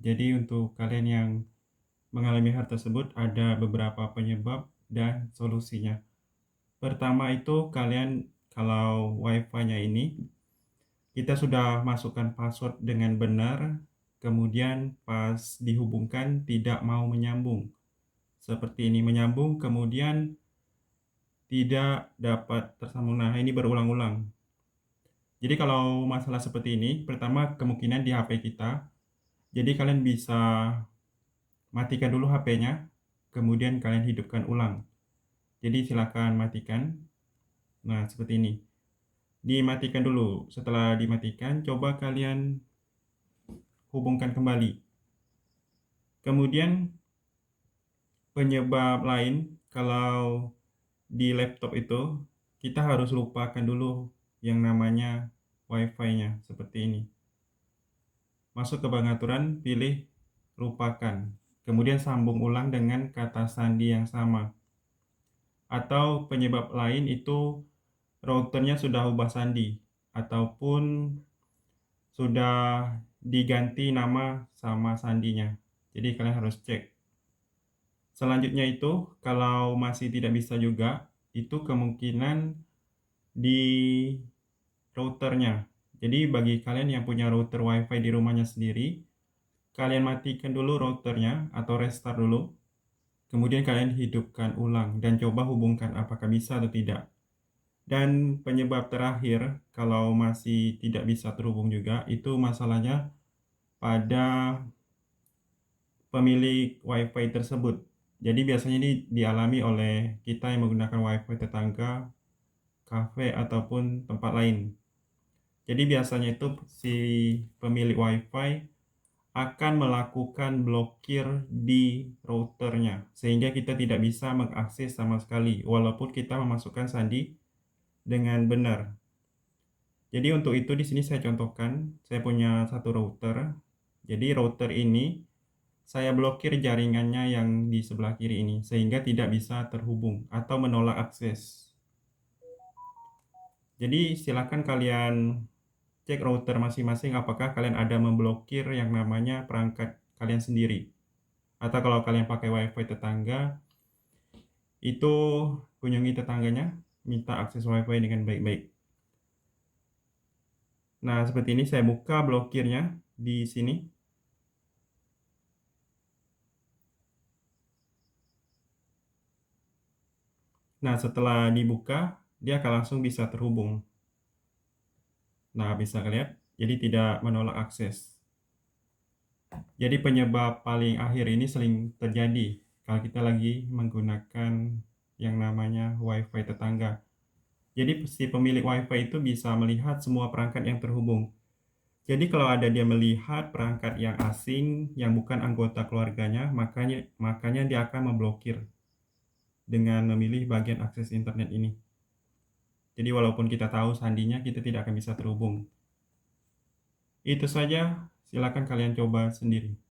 Jadi untuk kalian yang mengalami hal tersebut ada beberapa penyebab dan solusinya. Pertama itu kalian kalau WiFi-nya ini kita sudah masukkan password dengan benar, kemudian pas dihubungkan tidak mau menyambung. Seperti ini menyambung kemudian tidak dapat tersambung. Nah, ini berulang-ulang. Jadi kalau masalah seperti ini, pertama kemungkinan di HP kita. Jadi kalian bisa matikan dulu HP-nya, kemudian kalian hidupkan ulang. Jadi silakan matikan. Nah, seperti ini. Dimatikan dulu. Setelah dimatikan, coba kalian hubungkan kembali. Kemudian penyebab lain kalau di laptop itu kita harus lupakan dulu yang namanya WiFi-nya seperti ini. Masuk ke pengaturan, pilih lupakan. Kemudian sambung ulang dengan kata sandi yang sama. Atau penyebab lain itu routernya sudah ubah sandi ataupun sudah diganti nama sama sandinya. Jadi kalian harus cek. Selanjutnya itu kalau masih tidak bisa juga, itu kemungkinan di routernya. Jadi bagi kalian yang punya router WiFi di rumahnya sendiri, kalian matikan dulu routernya atau restart dulu. Kemudian kalian hidupkan ulang dan coba hubungkan apakah bisa atau tidak. Dan penyebab terakhir, kalau masih tidak bisa terhubung juga, itu masalahnya pada pemilik WiFi tersebut. Jadi biasanya ini dialami oleh kita yang menggunakan WiFi tetangga, kafe, ataupun tempat lain. Jadi biasanya itu si pemilik WiFi akan melakukan blokir di routernya, sehingga kita tidak bisa mengakses sama sekali, walaupun kita memasukkan sandi dengan benar. Jadi untuk itu di sini saya contohkan, saya punya satu router. Jadi router ini saya blokir jaringannya yang di sebelah kiri ini, sehingga tidak bisa terhubung atau menolak akses. Jadi silakan kalian cek router masing-masing apakah kalian ada memblokir yang namanya perangkat kalian sendiri. Atau kalau kalian pakai WiFi tetangga, itu kunjungi tetangganya, minta akses WiFi dengan baik-baik. Nah, seperti ini saya buka blokirnya di sini. Nah, setelah dibuka, dia akan langsung bisa terhubung. Nah, bisa lihat, jadi tidak menolak akses. Jadi penyebab paling akhir ini sering terjadi kalau kita lagi menggunakan yang namanya WiFi tetangga. Jadi si pemilik WiFi itu bisa melihat semua perangkat yang terhubung. Jadi kalau ada dia melihat perangkat yang asing yang bukan anggota keluarganya, makanya dia akan memblokir dengan memilih bagian akses internet ini. Jadi walaupun kita tahu sandinya, kita tidak akan bisa terhubung. Itu saja, silakan kalian coba sendiri.